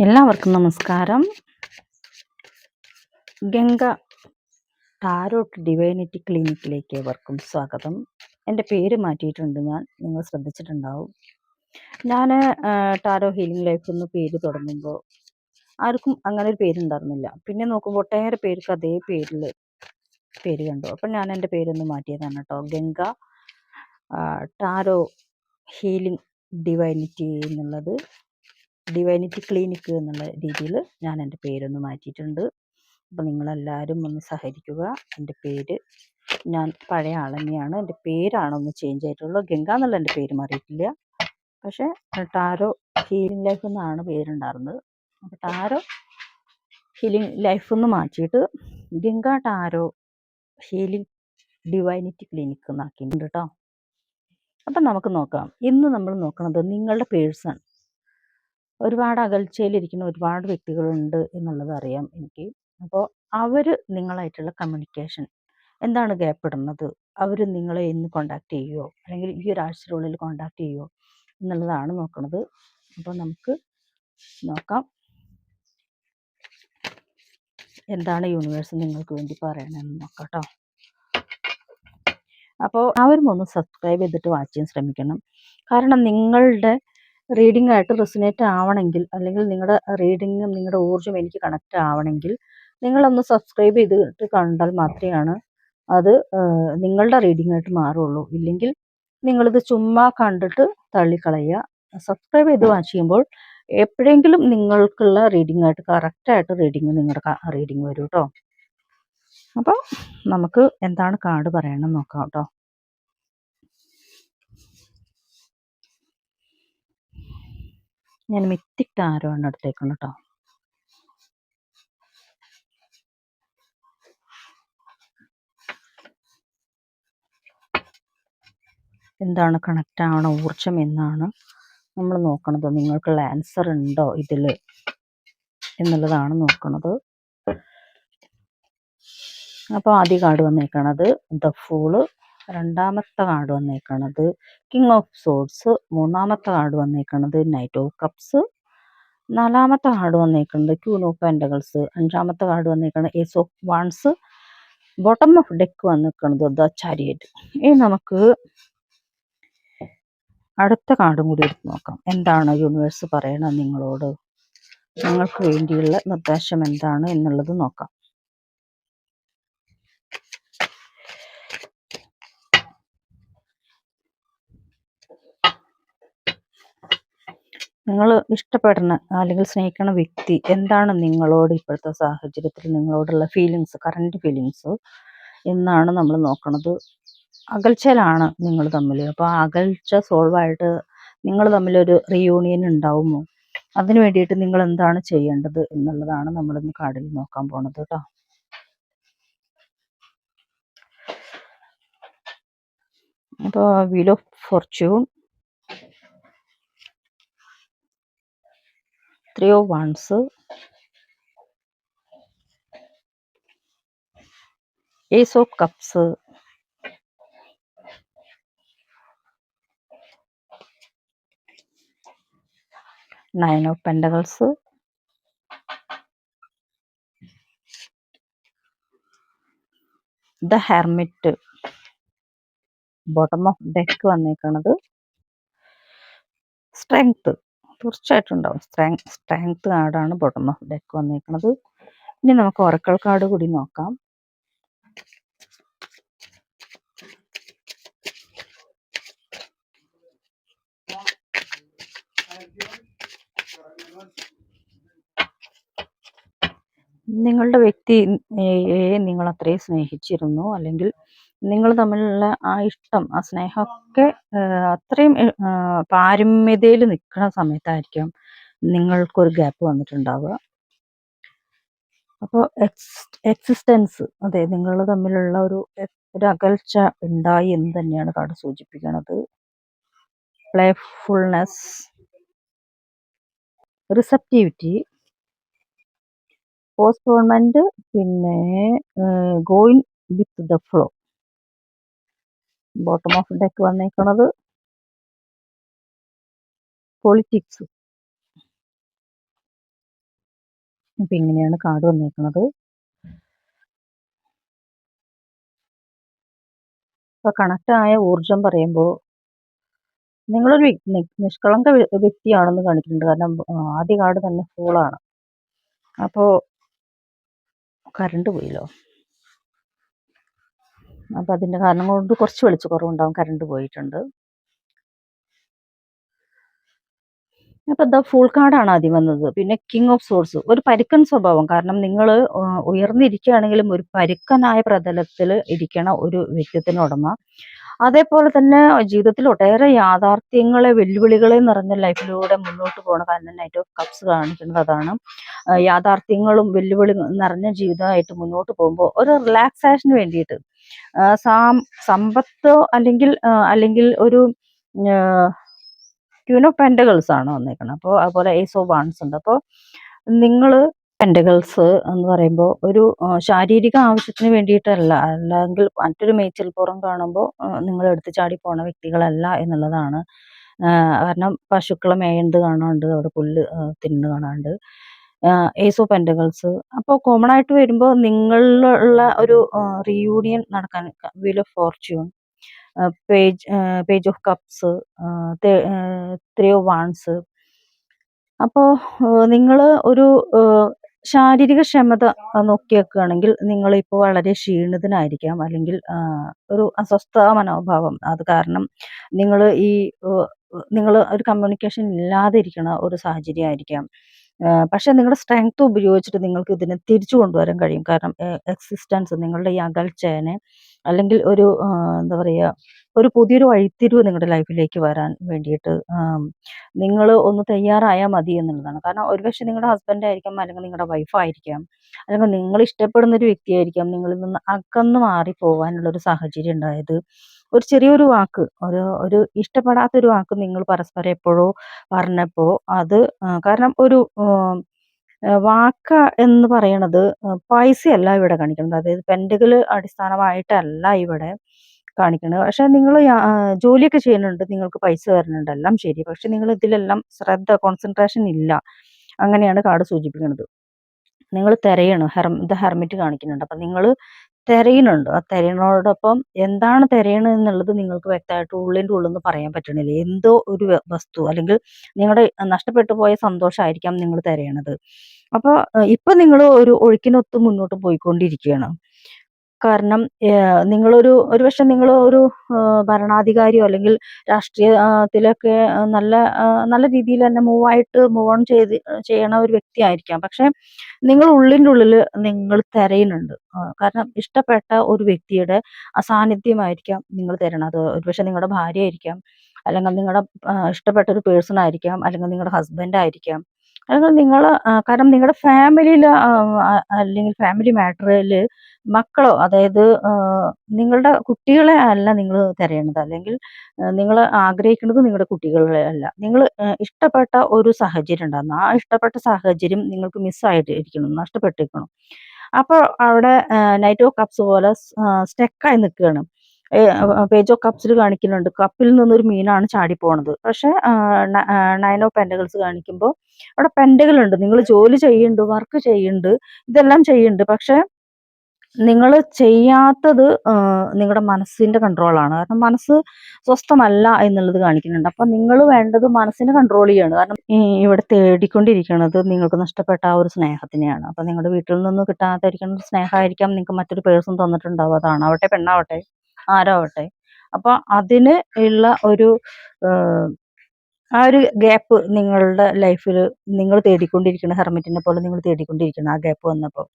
എല്ലാവർക്കും നമസ്കാരം. Ganga tarot divinity ക്ലിനിക്കിലേക്ക് ഏവർക്കും സ്വാഗതം. എൻ്റെ പേര് മാറ്റിയിട്ടുണ്ട് നിങ്ങൾ ശ്രദ്ധിച്ചിട്ടുണ്ടാവും. ഞാൻ ടാരോ ഹീലിംഗ് ലൈഫ് എന്ന് പേര് തുടങ്ങുമ്പോൾ ആർക്കും അങ്ങനെ ഒരു പേരുണ്ടായിരുന്നില്ല. പിന്നെ നോക്കുമ്പോൾ ഒട്ടേറെ പേർക്ക് അതേ പേര് കണ്ടു. അപ്പം ഞാൻ എൻ്റെ പേരൊന്ന് മാറ്റിയതാണ് കേട്ടോ. Ganga tarot healing divinity clinic എന്നുള്ള രീതിയിൽ ഞാൻ എൻ്റെ പേരൊന്ന് മാറ്റിയിട്ടുണ്ട്. അപ്പോൾ നിങ്ങളെല്ലാവരും ഒന്ന് സഹകരിക്കുക. എൻ്റെ പേര് ഞാൻ പഴയ ആൾ തന്നെയാണ്. എൻ്റെ പേരാണ് ഒന്ന് ചേഞ്ച് ആയിട്ടുള്ളൂ. ഗംഗ എന്നുള്ള എൻ്റെ പേര് മാറിയിട്ടില്ല. പക്ഷേ ടാരോ ഹീലിംഗ് ലൈഫ് എന്നാണ് പേരുണ്ടായിരുന്നത്. അപ്പോൾ ടാരോ ഹീലിംഗ് ലൈഫ് എന്ന് മാറ്റിയിട്ട് Ganga tarot healing divinity clinic എന്നാക്കിയിട്ടുണ്ട് കേട്ടോ. അപ്പം നമുക്ക് നോക്കാം. ഇന്ന് നമ്മൾ നോക്കുന്നത് നിങ്ങളുടെ പേഴ്സൺ. ഒരുപാട് അകൽച്ചയിലിരിക്കുന്ന ഒരുപാട് വ്യക്തികളുണ്ട് എന്നുള്ളത് അറിയാം എനിക്ക്. അപ്പോൾ അവർ നിങ്ങളായിട്ടുള്ള കമ്മ്യൂണിക്കേഷൻ എന്താണ് ഗ്യാപ്പിടുന്നത്, അവർ നിങ്ങളെ എന്ന് കോണ്ടാക്ട് ചെയ്യുമോ, അല്ലെങ്കിൽ ഈ ഒരാഴ്ചയുടെ കോണ്ടാക്ട് ചെയ്യുമോ എന്നുള്ളതാണ് നോക്കുന്നത്. അപ്പോൾ നമുക്ക് നോക്കാം എന്താണ് യൂണിവേഴ്സ് നിങ്ങൾക്ക് വേണ്ടി പറയണമെന്ന് നോക്കാം കേട്ടോ. അപ്പോൾ അവരും ഒന്ന് സബ്സ്ക്രൈബ് ചെയ്തിട്ട് വാച്ച് ചെയ്യാൻ ശ്രമിക്കണം. കാരണം നിങ്ങളുടെ റീഡിംഗ് ആയിട്ട് റെസിനേറ്റ് ആവണമെങ്കിൽ, അല്ലെങ്കിൽ നിങ്ങളുടെ റീഡിങ്ങും നിങ്ങളുടെ ഊർജ്ജം എനിക്ക് കണക്റ്റ് ആവണമെങ്കിൽ നിങ്ങളൊന്ന് സബ്സ്ക്രൈബ് ചെയ്തിട്ട് കണ്ടാൽ മാത്രമാണ് അത് നിങ്ങളുടെ റീഡിംഗ് ആയിട്ട് മാറുള്ളൂ. ഇല്ലെങ്കിൽ നിങ്ങളിത് ചുമ്മാ കണ്ടിട്ട് തള്ളിക്കളയുക. സബ്സ്ക്രൈബ് ചെയ്ത് വാച്ച് ചെയ്യുമ്പോൾ എപ്പോഴെങ്കിലും നിങ്ങൾക്കുള്ള റീഡിംഗ് ആയിട്ട് കറക്റ്റായിട്ട് നിങ്ങളുടെ റീഡിംഗ് വരും കേട്ടോ. അപ്പോൾ നമുക്ക് എന്താണ് കാർഡ് പറയണമെന്ന് നോക്കാം കേട്ടോ. ഞാൻ മിത്തിക് ടാരോ ആണ് എടുത്തേക്കുന്നത് കേട്ടോ. എന്താണ് കണക്റ്റ് ആവണ ഊർജം എന്നാണ് നമ്മൾ നോക്കണത്. നിങ്ങൾക്കുള്ള ആൻസർ ഉണ്ടോ ഇതിൽ എന്നുള്ളതാണ് നോക്കണത്. അപ്പോൾ ആദ്യ കാർഡ് വന്നേക്കണത് ദ ഫൂള്, രണ്ടാമത്തെ കാർഡ് വന്നേക്കണത് കിങ് ഓഫ് സോഡ്സ്, മൂന്നാമത്തെ കാർഡ് വന്നേക്കണത് നൈറ്റ് ഓഫ് കപ്സ്, നാലാമത്തെ കാർഡ് വന്നേക്കുന്നത് ക്യൂൻ ഓഫ് പെൻഡക്കിൾസ്, അഞ്ചാമത്തെ കാർഡ് വന്നേക്കുന്നത് ace of wands, bottom of deck വന്നിരിക്കുന്നത് ദ ചാരിയറ്റ്. ഇനി നമുക്ക് അടുത്ത കാർഡും കൂടി എടുത്ത് നോക്കാം. എന്താണ് യൂണിവേഴ്സ് പറയണത് നിങ്ങളോട്, നിങ്ങൾക്ക് വേണ്ടിയുള്ള നിർദ്ദേശം എന്താണ് എന്നുള്ളത് നോക്കാം. നിങ്ങൾ ഇഷ്ടപ്പെടുന്ന അല്ലെങ്കിൽ സ്നേഹിക്കുന്ന വ്യക്തി എന്താണ് നിങ്ങളോട് ഇപ്പോഴത്തെ സാഹചര്യത്തിൽ നിങ്ങളോടുള്ള ഫീലിങ്സ്, കറണ്ട് ഫീലിങ്സ് എന്നാണ് നമ്മൾ നോക്കുന്നത്. അകൽച്ചയിലാണ് നിങ്ങൾ തമ്മിൽ. അപ്പോൾ ആ അകൽച്ച സോൾവായിട്ട് നിങ്ങൾ തമ്മിലൊരു റീയൂണിയൻ ഉണ്ടാവുമോ, അതിന് വേണ്ടിയിട്ട് നിങ്ങൾ എന്താണ് ചെയ്യേണ്ടത് എന്നുള്ളതാണ് നമ്മളിന്ന് കാർഡിൽ നോക്കാൻ പോണത് കേട്ടോ. അപ്പോൾ wheel of Fortune, 3 of wands, ace of cups, 9 of pentacles, the hermit, bottom of deck വന്നേക്കണത് സ്ട്രെങ്ത്. തീർച്ചയായിട്ടും ഉണ്ടാവും. സ്ട്രെങ്ത് കാർഡാണ് ബോട്ടം ഓഫ് ഡെക്ക് വന്നേക്കണത്. ഇനി നമുക്ക് ഒറക്കിൾ കാർഡ് കൂടി നോക്കാം. നിങ്ങളുടെ വ്യക്തി നിങ്ങൾ അത്രയും സ്നേഹിച്ചിരുന്നു, അല്ലെങ്കിൽ നിങ്ങൾ തമ്മിലുള്ള ആ ഇഷ്ടം, ആ സ്നേഹമൊക്കെ അത്രയും പാരമ്യതയിൽ നിൽക്കുന്ന സമയത്തായിരിക്കും നിങ്ങൾക്കൊരു ഗ്യാപ്പ് വന്നിട്ടുണ്ടാവുക. അപ്പോൾ എക്സിസ്റ്റൻസ്, അതെ, നിങ്ങൾ തമ്മിലുള്ള ഒരു അകൽച്ച ഉണ്ടായി എന്ന് തന്നെയാണ് കാർഡ് സൂചിപ്പിക്കുന്നത്. പ്ലേഫുൾനെസ്, റിസപ്റ്റിവിറ്റി, പോസ്റ്റ്പോൺമെന്റ്, പിന്നെ going with the flow. Bottom of deck വന്നേക്കണത് പൊളിറ്റിക്സ്, അപ്പം ഇങ്ങനെയാണ് കാർഡ് വന്നേക്കുന്നത്. അപ്പോൾ കണക്റ്റായ ഊർജം പറയുമ്പോൾ നിങ്ങളൊരു നിഷ്കളങ്ക വ്യക്തിയാണെന്ന് കാണിക്കുന്നുണ്ട്. കാരണം ആദ്യ കാർഡ് തന്നെ ഫൂളാണ്. അപ്പോൾ കറണ്ട് പോയല്ലോ. അപ്പോൾ അതിൻ്റെ കാരണം കൊണ്ട് കുറച്ച് വെളിച്ചക്കുറവുണ്ടാവും. കറണ്ട് പോയിട്ടുണ്ട്. അപ്പോൾ ദ ഫുൾ കാർഡാണ് ആദ്യം വന്നത്. പിന്നെ കിങ് ഓഫ് സോർഡ്സ്, ഒരു പരുക്കൻ സ്വഭാവം. കാരണം നിങ്ങൾ ഉയർന്നിരിക്കുകയാണെങ്കിലും ഒരു പരുക്കനായ പ്രതലത്തിൽ ഇരിക്കണ ഒരു വ്യക്തിത്വത്തിന് ഉടമ. അതേപോലെ തന്നെ ജീവിതത്തിൽ ഒട്ടേറെ യാഥാർത്ഥ്യങ്ങളെ വെല്ലുവിളികളെ നിറഞ്ഞ ലൈഫിലൂടെ മുന്നോട്ട് പോകണം. കാരണം നൈറ്റ് ഓഫ് കപ്സ് കാണിക്കുന്നത് അതാണ്. യാഥാർത്ഥ്യങ്ങളും വെല്ലുവിളി നിറഞ്ഞ ജീവിതമായിട്ട് മുന്നോട്ട് പോകുമ്പോൾ ഒരു റിലാക്സേഷന് വേണ്ടിയിട്ട് സമ്പത്തോ അല്ലെങ്കിൽ ഒരു ക്വീൻ ഓഫ് പെൻറ്റക്കിൾസ് ആണ് വന്നേക്കുന്നത്. അപ്പോൾ അതുപോലെ ഏസ് ഓഫ് വാൺസ് ഉണ്ട്. അപ്പോൾ നിങ്ങൾ പെൻറ്റക്കിൾസ് എന്ന് പറയുമ്പോൾ ഒരു ശാരീരിക ആവശ്യത്തിന് വേണ്ടിയിട്ടല്ല, അല്ലെങ്കിൽ മറ്റൊരു മേച്ചിൽപ്പുറം കാണുമ്പോൾ നിങ്ങൾ എടുത്ത് ചാടി പോണ വ്യക്തികളല്ല എന്നുള്ളതാണ്. കാരണം പശുക്കളെ മേയുന്നത് കാണാറുണ്ട്, അവിടെ പുല്ല് തിന്നു കാണാറുണ്ട്. ഏസ് ഓഫ് പെൻറ്റക്കിൾസ് അപ്പോൾ കോമൺ ആയിട്ട് വരുമ്പോൾ നിങ്ങളിലുള്ള ഒരു റീയൂണിയൻ നടക്കാൻ, wheel of fortune, page of cups, 3 of wands. അപ്പോൾ നിങ്ങൾ ഒരു ശാരീരിക ക്ഷമത നോക്കി വെക്കുകയാണെങ്കിൽ നിങ്ങളിപ്പോൾ വളരെ ക്ഷീണിതനായിരിക്കാം, അല്ലെങ്കിൽ ഒരു അസ്വസ്ഥ മനോഭാവം. അത് കാരണം നിങ്ങൾ നിങ്ങൾ ഒരു കമ്മ്യൂണിക്കേഷൻ ഇല്ലാതെ ഇരിക്കണ ഒരു സാഹചര്യമായിരിക്കാം. പക്ഷെ നിങ്ങളുടെ സ്ട്രെങ്ത് ഉപയോഗിച്ചിട്ട് നിങ്ങൾക്ക് ഇതിനെ തിരിച്ചു കൊണ്ടുവരാൻ കഴിയും. കാരണം എക്സിസ്റ്റൻസ്, നിങ്ങളുടെ ഈ അകൽച്ചേനെ, അല്ലെങ്കിൽ ഒരു എന്താ പറയുക, ഒരു പുതിയൊരു വഴിത്തിരിവ് നിങ്ങളുടെ ലൈഫിലേക്ക് വരാൻ വേണ്ടിയിട്ട് നിങ്ങൾ ഒന്ന് തയ്യാറായാൽ മതി എന്നുള്ളതാണ്. കാരണം ഒരുപക്ഷെ നിങ്ങളുടെ ഹസ്ബൻഡ് ആയിരിക്കാം, അല്ലെങ്കിൽ നിങ്ങളുടെ വൈഫായിരിക്കാം, അല്ലെങ്കിൽ നിങ്ങൾ ഇഷ്ടപ്പെടുന്ന ഒരു വ്യക്തിയായിരിക്കാം നിങ്ങളിൽ നിന്ന് അകന്ന് മാറി പോകാനുള്ളൊരു സാഹചര്യം ഉണ്ടായത്. ഒരു ചെറിയൊരു വാക്ക്, ഒരു ഇഷ്ടപ്പെടാത്തൊരു വാക്ക് നിങ്ങൾ പരസ്പരം എപ്പോഴോ പറഞ്ഞപ്പോൾ അത് കാരണം ഒരു വാക്ക് എന്ന് പറയണത് പൈസയല്ല ഇവിടെ കാണിക്കുന്നത്. അതായത് പെൻഡുകൾ അടിസ്ഥാനമായിട്ടല്ല ഇവിടെ കാണിക്കുന്നത്. പക്ഷെ നിങ്ങൾ ജോലിയൊക്കെ ചെയ്യുന്നുണ്ട്, നിങ്ങൾക്ക് പൈസ വരുന്നുണ്ട്, എല്ലാം ശരി. പക്ഷെ നിങ്ങൾ ഇതിലെല്ലാം കോൺസെൻട്രേഷൻ ഇല്ല. അങ്ങനെയാണ് കാർഡ് സൂചിപ്പിക്കുന്നത്. നിങ്ങൾ തിരയണം. ദ ഹെർമിറ്റ് കാണിക്കുന്നുണ്ട്. അപ്പം നിങ്ങൾ തിരയുന്നുണ്ട്. ആ തിരയണോടൊപ്പം എന്താണ് തിരയണത് എന്നുള്ളത് നിങ്ങൾക്ക് വ്യക്തമായിട്ട് ഉള്ളിൻ്റെ ഉള്ളിൽ നിന്ന് പറയാൻ പറ്റണില്ല. എന്തോ ഒരു വസ്തു, അല്ലെങ്കിൽ നിങ്ങളുടെ നഷ്ടപ്പെട്ടു പോയ സന്തോഷമായിരിക്കാം നിങ്ങൾ തിരയണത്. അപ്പോൾ ഇപ്പം നിങ്ങൾ ഒരു ഒഴുക്കിനൊത്ത് മുന്നോട്ട് പോയിക്കൊണ്ടിരിക്കുകയാണ്. കാരണം ഒരുപക്ഷെ നിങ്ങൾ ഒരു ഭരണാധികാരിയോ അല്ലെങ്കിൽ രാഷ്ട്രീയത്തിലൊക്കെ നല്ല രീതിയിൽ തന്നെ മൂവ് ഓൺ ചെയ്യണ ഒരു വ്യക്തിയായിരിക്കാം. പക്ഷെ നിങ്ങൾ ഉള്ളിൻ്റെ ഉള്ളിൽ നിങ്ങൾ തിരയുന്നുണ്ട്. കാരണം ഇഷ്ടപ്പെട്ട ഒരു വ്യക്തിയുടെ അസാന്നിധ്യമായിരിക്കാം നിങ്ങൾ തരണത്. ഒരുപക്ഷെ നിങ്ങളുടെ ഭാര്യ ആയിരിക്കാം, അല്ലെങ്കിൽ നിങ്ങളുടെ ഇഷ്ടപ്പെട്ട ഒരു പേഴ്സൺ ആയിരിക്കാം, അല്ലെങ്കിൽ നിങ്ങളുടെ ഹസ്ബൻഡ് ആയിരിക്കാം, അല്ലെങ്കിൽ നിങ്ങൾ കാരണം നിങ്ങളുടെ ഫാമിലിയിൽ അല്ലെങ്കിൽ ഫാമിലി മാറ്ററിൽ മക്കളോ, അതായത് നിങ്ങളുടെ കുട്ടികളെ അല്ല നിങ്ങൾ തിരയണത്, അല്ലെങ്കിൽ നിങ്ങൾ ആഗ്രഹിക്കുന്നത് നിങ്ങളുടെ കുട്ടികളെ അല്ല. നിങ്ങൾ ഇഷ്ടപ്പെട്ട ഒരു സാഹചര്യം ഉണ്ടാകുന്നു. ആ ഇഷ്ടപ്പെട്ട സാഹചര്യം നിങ്ങൾക്ക് മിസ്സായിട്ടിരിക്കണം, നഷ്ടപ്പെട്ടിരിക്കണം. അപ്പോൾ അവിടെ നൈറ്റ് ഓഫ് കപ്സ് പോലെ സ്റ്റക്കായി നിൽക്കുകയാണ്. പേജ് ഓഫ് കപ്സിൽ കാണിക്കുന്നുണ്ട്, കപ്പിൽ നിന്നൊരു മീനാണ് ചാടിപ്പോണത്. പക്ഷെ 9 ഓഫ് പെൻറ്റക്കിൾസ് കാണിക്കുമ്പോൾ അവിടെ പെൻഡകളുണ്ട്. നിങ്ങൾ ജോലി ചെയ്യുന്നുണ്ട്, വർക്ക് ചെയ്യുന്നുണ്ട്, ഇതെല്ലാം ചെയ്യുന്നുണ്ട്. പക്ഷെ നിങ്ങൾ ചെയ്യാത്തത് നിങ്ങളുടെ മനസ്സിന്റെ കൺട്രോളാണ്. കാരണം മനസ്സ് സ്വസ്ഥമല്ല എന്നുള്ളത് കാണിക്കുന്നുണ്ട്. അപ്പം നിങ്ങൾ വേണ്ടത് മനസ്സിനെ കൺട്രോൾ ചെയ്യാണ്. കാരണം ഇവിടെ തേടിക്കൊണ്ടിരിക്കുന്നത് നിങ്ങൾക്ക് നഷ്ടപ്പെട്ട ആ ഒരു സ്നേഹത്തിനെയാണ്. അപ്പം നിങ്ങളുടെ വീട്ടിൽ നിന്ന് കിട്ടാതിരിക്കുന്ന ഒരു സ്നേഹമായിരിക്കാം നിങ്ങൾക്ക് മറ്റൊരു പേഴ്സൺ തന്നിട്ടുണ്ടാവും. അതാണാവട്ടെ, പെണ്ണാവട്ടെ, ആരാവട്ടെ. അപ്പം അതിന് ഉള്ള ആ ഒരു ഗ്യാപ്പ് നിങ്ങളുടെ ലൈഫിൽ നിങ്ങൾ തേടിക്കൊണ്ടിരിക്കണം. ഹെർമിറ്റിനെ പോലെ നിങ്ങൾ തേടിക്കൊണ്ടിരിക്കണം ആ ഗ്യാപ്പ് വന്നപ്പോൾ.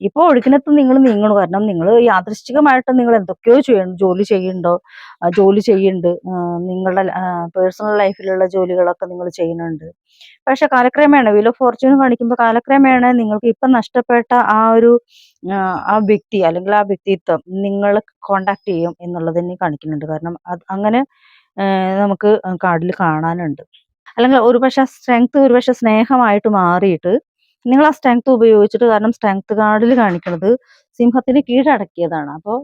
ഇപ്പോൾ ഒഴുക്കിനത്ത് നിങ്ങൾ നീങ്ങണം. കാരണം നിങ്ങൾ യാദൃശ്ചികമായിട്ട് നിങ്ങൾ എന്തൊക്കെയോ ജോലി ചെയ്യുന്നുണ്ട്, നിങ്ങളുടെ പേഴ്സണൽ ലൈഫിലുള്ള ജോലികളൊക്കെ നിങ്ങൾ ചെയ്യുന്നുണ്ട്. പക്ഷെ കാലക്രമേണ വീൽ ഓഫ് ഫോർച്യൂൺ കാണിക്കുമ്പോൾ കാലക്രമേണ നിങ്ങൾക്ക് ഇപ്പം നഷ്ടപ്പെട്ട ആ വ്യക്തി, അല്ലെങ്കിൽ ആ വ്യക്തിത്വം നിങ്ങൾ കോണ്ടാക്ട് ചെയ്യും എന്നുള്ളതിനെ കാണിക്കുന്നുണ്ട്. കാരണം അങ്ങനെ നമുക്ക് കാർഡിൽ കാണാനുണ്ട്. അല്ലെങ്കിൽ ഒരുപക്ഷെ സ്നേഹമായിട്ട് മാറിയിട്ട് നിങ്ങൾ ആ സ്ട്രെങ്ത് ഉപയോഗിച്ചിട്ട്, കാരണം സ്ട്രെങ്ത് കാർഡിൽ കാണിക്കുന്നത് സിംഹത്തിന് കീഴടക്കിയതാണ്. അപ്പോൾ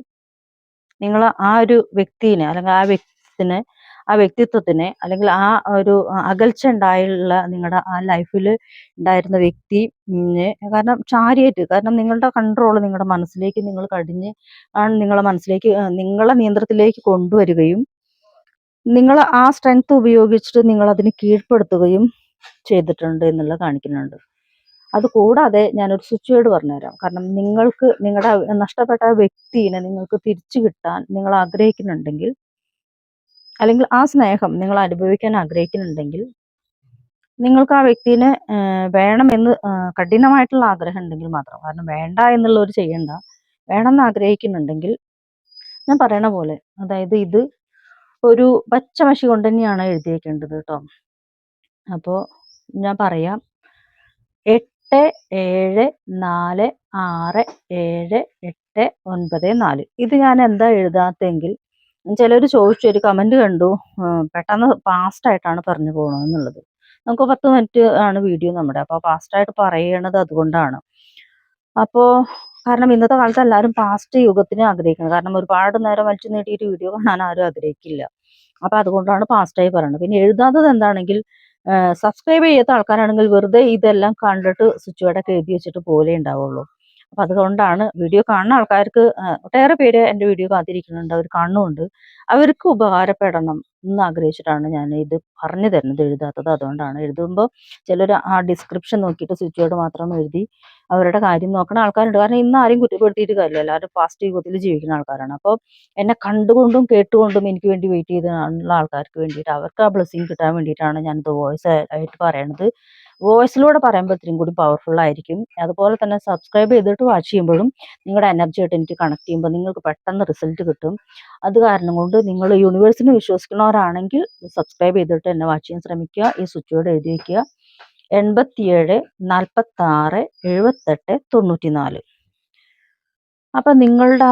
നിങ്ങൾ ആ ഒരു വ്യക്തിനെ, അല്ലെങ്കിൽ ആ വ്യക്തിനെ ആ വ്യക്തിത്വത്തിനെ അല്ലെങ്കിൽ ആ ഒരു അകൽച്ച ഉണ്ടായുള്ള നിങ്ങളുടെ ആ ലൈഫിൽ ഉണ്ടായിരുന്ന വ്യക്തി കാരണം ചാരിയേറ്റ് കാരണം നിങ്ങളുടെ കൺട്രോൾ നിങ്ങളുടെ മനസ്സിലേക്ക് നിങ്ങൾ കടിഞ്ഞ് ആണ് നിങ്ങളെ മനസ്സിലേക്ക് നിങ്ങളെ നിയന്ത്രണത്തിലേക്ക് കൊണ്ടുവരികയും നിങ്ങൾ ആ സ്ട്രെങ്ത് ഉപയോഗിച്ചിട്ട് നിങ്ങൾ അതിനെ കീഴ്പ്പെടുത്തുകയും ചെയ്തിട്ടുണ്ട് എന്നുള്ളത് കാണിക്കുന്നുണ്ട്. അതുകൂടാതെ ഞാനൊരു സ്വിച്ച് വേർഡ് പറഞ്ഞുതരാം. കാരണം നിങ്ങൾക്ക് നിങ്ങളുടെ നഷ്ടപ്പെട്ട ആ വ്യക്തിനെ നിങ്ങൾക്ക് തിരിച്ചു കിട്ടാൻ നിങ്ങൾ ആഗ്രഹിക്കുന്നുണ്ടെങ്കിൽ അല്ലെങ്കിൽ ആ സ്നേഹം നിങ്ങൾ അനുഭവിക്കാൻ ആഗ്രഹിക്കുന്നുണ്ടെങ്കിൽ നിങ്ങൾക്ക് ആ വ്യക്തിനെ വേണമെന്ന് കഠിനമായിട്ടുള്ള ആഗ്രഹം ഉണ്ടെങ്കിൽ മാത്രം, കാരണം വേണ്ട എന്നുള്ളവർ ചെയ്യണ്ട, വേണമെന്ന് ആഗ്രഹിക്കുന്നുണ്ടെങ്കിൽ ഞാൻ പറയണ പോലെ, അതായത് ഇത് ഒരു പച്ചമഷി കൊണ്ട് തന്നെയാണ് എഴുതിയേക്കേണ്ടത് കേട്ടോ. അപ്പോൾ ഞാൻ പറയാം, 87467894. ഇത് ഞാൻ എന്താ എഴുതാത്തെങ്കിൽ, ചിലർ ചോദിച്ചു, ഒരു കമന്റ് കണ്ടു, പെട്ടെന്ന് ഫാസ്റ്റ് ആയിട്ടാണ് പറഞ്ഞു പോകണമെന്നുള്ളത്. നമുക്ക് 10 മിനിറ്റ് ആണ് വീഡിയോ നമ്മുടെ, അപ്പോൾ ഫാസ്റ്റായിട്ട് പറയണത് അതുകൊണ്ടാണ്. അപ്പോൾ കാരണം ഇന്നത്തെ കാലത്ത് എല്ലാവരും ഫാസ്റ്റ് യുഗത്തിന് ആഗ്രഹിക്കുന്നത്, കാരണം ഒരുപാട് നേരം വലിച്ചു നീട്ടിയിട്ട് വീഡിയോ കാണാൻ ആരും ആഗ്രഹിക്കില്ല. അപ്പോൾ അതുകൊണ്ടാണ് ഫാസ്റ്റായി പറയുന്നത്. പിന്നെ എഴുതാത്തത് എന്താണെങ്കിൽ, സബ്സ്ക്രൈബ് ചെയ്യാത്ത ആൾക്കാരാണെങ്കിൽ വെറുതെ ഇതെല്ലാം കണ്ടിട്ട് സ്വിച്ച് വേർഡൊക്കെ എഴുതി വെച്ചിട്ട് പോലെ ഉണ്ടാവുള്ളൂ. അപ്പം അതുകൊണ്ടാണ് വീഡിയോ കാണുന്ന ആൾക്കാർക്ക്, ഒട്ടേറെ പേര് എൻ്റെ വീഡിയോ കാത്തിരിക്കുന്നുണ്ട്, അവർ കാണുന്നുണ്ട്, അവർക്ക് ഉപകാരപ്പെടണം എന്ന് ആഗ്രഹിച്ചിട്ടാണ് ഞാൻ ഇത് പറഞ്ഞു തരുന്നത്, എഴുതാത്തത് അതുകൊണ്ടാണ്. എഴുതുമ്പോൾ ചിലർ ആ ഡിസ്ക്രിപ്ഷൻ നോക്കിയിട്ട് സ്വിച്ച് വേർഡ് മാത്രം എഴുതി അവരുടെ കാര്യം നോക്കുന്ന ആൾക്കാരുണ്ട്. കാരണം ഇന്ന് ആരെയും കുറ്റപ്പെടുത്തിയിട്ട് കാര്യമില്ല, എല്ലാവരും ഫാസ്റ്റ് യുഗത്തിൽ ജീവിക്കുന്ന ആൾക്കാരാണ്. അപ്പോൾ എന്നെ കണ്ടുകൊണ്ടും കേട്ടുകൊണ്ടും എനിക്ക് വേണ്ടി വെയിറ്റ് ചെയ്തുള്ള ആൾക്കാർക്ക് വേണ്ടിയിട്ട്, അവർക്ക് ആ ബ്ലെസ്സിങ് കിട്ടാൻ വേണ്ടിയിട്ടാണ് ഞാനിത് വോയിസ് ആയിട്ട് പറയണത്. വോയിസിലൂടെ പറയുമ്പോൾ ഇത്രയും കൂടി പവർഫുൾ ആയിരിക്കും. അതുപോലെ തന്നെ സബ്സ്ക്രൈബ് ചെയ്തിട്ട് വാച്ച് ചെയ്യുമ്പോഴും നിങ്ങളുടെ എനർജി ആയിട്ട് എനിക്ക് കണക്ട് ചെയ്യുമ്പോൾ നിങ്ങൾക്ക് പെട്ടെന്ന് റിസൾട്ട് കിട്ടും. അത് കാരണം കൊണ്ട് നിങ്ങൾ യൂണിവേഴ്സിനെ വിശ്വസിക്കുന്നവരാണെങ്കിൽ സബ്സ്ക്രൈബ് ചെയ്തിട്ട് എന്നെ വാച്ച് ചെയ്യാൻ ശ്രമിക്കുക. ഈ സ്വിച്ച് ബോർഡ് എഴുതി വയ്ക്കുക: 87467894. അപ്പം നിങ്ങളുടെ ആ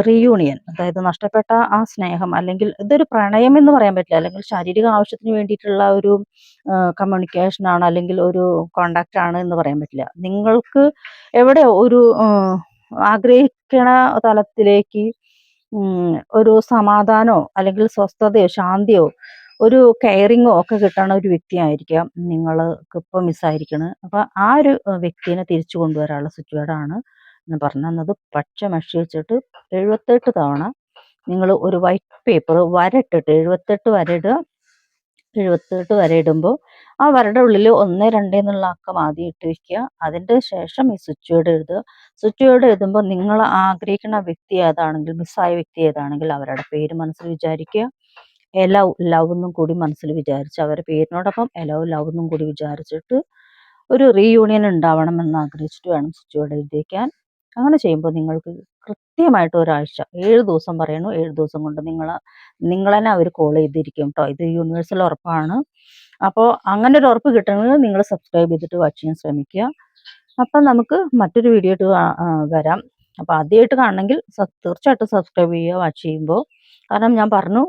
റീയൂണിയൻ, അതായത് നഷ്ടപ്പെട്ട ആ സ്നേഹം, അല്ലെങ്കിൽ ഇതൊരു പ്രണയം എന്ന് പറയാൻ പറ്റില്ല, അല്ലെങ്കിൽ ശാരീരിക ആവശ്യത്തിന് വേണ്ടിയിട്ടുള്ള ഒരു കമ്മ്യൂണിക്കേഷൻ ആണ്, അല്ലെങ്കിൽ ഒരു കോണ്ടാക്റ്റ് ആണ് എന്ന് പറയാൻ പറ്റില്ല. നിങ്ങൾക്ക് എവിടെ ഒരു ആഗ്രഹിക്കണ തലത്തിലേക്ക് ഒരു സമാധാനമോ അല്ലെങ്കിൽ സ്വസ്ഥതയോ ശാന്തിയോ ഒരു കെയറിങ്ങോ ഒക്കെ കിട്ടണ ഒരു വ്യക്തിയായിരിക്കാം നിങ്ങൾക്ക് ഇപ്പോൾ മിസ്സായിരിക്കണത്. അപ്പം ആ ഒരു വ്യക്തിനെ തിരിച്ചു കൊണ്ടുവരാനുള്ള സ്വിച്ച് വേർഡാണ് ഞാൻ പറഞ്ഞു തന്നത്. പച്ച മഷി വെച്ചിട്ട് 78 തവണ നിങ്ങൾ ഒരു വൈറ്റ് പേപ്പർ വരട്ടിട്ട് 78 വരയിടുക. 78 വര ഇടുമ്പോൾ ആ വരയുടെ ഉള്ളിൽ 1, 2 എന്നുള്ള അക്കം ആദ്യം ഇട്ട് വയ്ക്കുക. അതിൻ്റെ ശേഷം ഈ സ്വിച്ച് വേർഡ് എഴുതുക. സ്വിച്ച് വേർഡ് എഴുതുമ്പോൾ നിങ്ങൾ ആഗ്രഹിക്കുന്ന വ്യക്തി ഏതാണെങ്കിൽ, മിസ്സായ വ്യക്തി ഏതാണെങ്കിൽ അവരുടെ പേര് മനസ്സിൽ വിചാരിക്കുക. എലവ് ലവ് എന്നും കൂടി മനസ്സിൽ വിചാരിച്ച്, അവരുടെ പേരിനോടൊപ്പം ലവ് എന്നും കൂടി വിചാരിച്ചിട്ട് ഒരു റീയൂണിയൻ ഉണ്ടാവണമെന്ന് ആഗ്രഹിച്ചിട്ട് വേണം സ്വിച്ച് വേർഡ് എഴുതി വയ്ക്കാൻ. അങ്ങനെ ചെയ്യുമ്പോൾ നിങ്ങൾക്ക് കൃത്യമായിട്ട് ഒരാഴ്ച, 7 ദിവസം പറയുന്നു, 7 ദിവസം കൊണ്ട് നിങ്ങളെന്നെ അവർ കോൾ ചെയ്തിരിക്കും കേട്ടോ. ഇത് യൂണിവേഴ്സൽ ഉറപ്പാണ്. അപ്പോൾ അങ്ങനെ ഒരു ഉറപ്പ് കിട്ടണമെങ്കിൽ നിങ്ങൾ സബ്സ്ക്രൈബ് ചെയ്തിട്ട് വാച്ച് ചെയ്യാൻ ശ്രമിക്കുക. അപ്പം നമുക്ക് മറ്റൊരു വീഡിയോ ആയിട്ട് വരാം. അപ്പോൾ ആദ്യമായിട്ട് കാണണമെങ്കിൽ തീർച്ചയായിട്ടും സബ്സ്ക്രൈബ് ചെയ്യുക വാച്ച് ചെയ്യുമ്പോൾ. കാരണം ഞാൻ പറഞ്ഞു,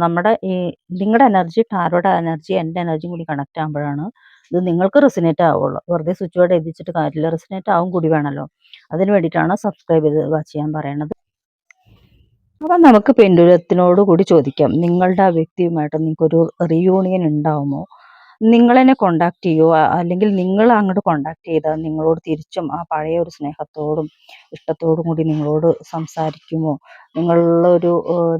നമ്മുടെ ഈ നിങ്ങളുടെ എനർജി ടാരോയുടെ എനർജി എൻ്റെ എനർജിയും കൂടി കണക്ട് ആകുമ്പോഴാണ് ഇത് നിങ്ങൾക്ക് റെസിനേറ്റ് ആവുള്ളൂ. വെറുതെ സ്വിച്ച് ബോർഡ് എഴുതിച്ചിട്ട് കാര്യമില്ല, റെസിനേറ്റ് ആവും കൂടി വേണമല്ലോ. അതിന് വേണ്ടിയിട്ടാണ് സബ്സ്ക്രൈബ് ചെയ്ത് വാച്ച് ചെയ്യാൻ പറയണത്. അപ്പം നമുക്ക് പെൻഡുലത്തിനോട് കൂടി ചോദിക്കാം, നിങ്ങളുടെ ആ വ്യക്തിയുമായിട്ട് നിങ്ങൾക്കൊരു റീയൂണിയൻ ഉണ്ടാവുമോ? നിങ്ങളെന്നെ കോണ്ടാക്ട് ചെയ്യുമോ? അല്ലെങ്കിൽ നിങ്ങൾ അങ്ങോട്ട് കോണ്ടാക്ട് ചെയ്താൽ നിങ്ങളോട് തിരിച്ചും ആ പഴയ ഒരു സ്നേഹത്തോടും ഇഷ്ടത്തോടും കൂടി നിങ്ങളോട് സംസാരിക്കുമോ?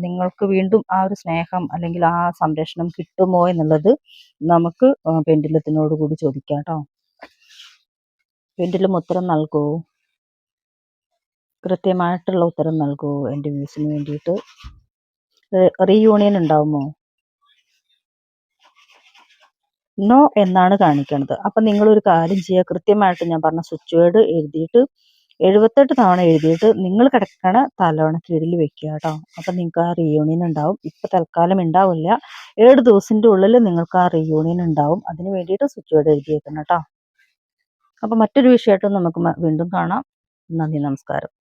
നിങ്ങൾക്ക് വീണ്ടും ആ ഒരു സ്നേഹം അല്ലെങ്കിൽ ആ സംരക്ഷണം കിട്ടുമോ എന്നുള്ളത് നമുക്ക് പെൻഡുലത്തിനോട് കൂടി ചോദിക്കാം കേട്ടോ. പെൻഡുലം ഉത്തരം നൽകുമോ? കൃത്യമായിട്ടുള്ള ഉത്തരം നൽകുമോ എൻ്റെ വ്യൂസിന് വേണ്ടിയിട്ട്? റീയൂണിയൻ ഉണ്ടാവുമോ? നോ എന്നാണ് കാണിക്കണത്. അപ്പം നിങ്ങളൊരു കാര്യം ചെയ്യുക, കൃത്യമായിട്ട് ഞാൻ പറഞ്ഞ സ്വിച്ച് വേർഡ് എഴുതിയിട്ട് 78 തവണ എഴുതിയിട്ട് നിങ്ങൾ കിടക്കണ തലവണ കീഴിൽ വെക്കുക കേട്ടോ. അപ്പം നിങ്ങൾക്ക് ആ റീയൂണിയൻ ഉണ്ടാവും. ഇപ്പം തൽക്കാലം ഉണ്ടാവില്ല, 7 ദിവസത്തിൻ്റെ ഉള്ളിൽ നിങ്ങൾക്ക് ആ റീയൂണിയൻ ഉണ്ടാവും. അതിന് വേണ്ടിയിട്ട് സ്വിച്ച് വേർഡ് എഴുതി വെക്കണം കേട്ടോ. അപ്പം മറ്റൊരു വിഷയമായിട്ട് നമുക്ക് വീണ്ടും കാണാം. നന്ദി, നമസ്കാരം.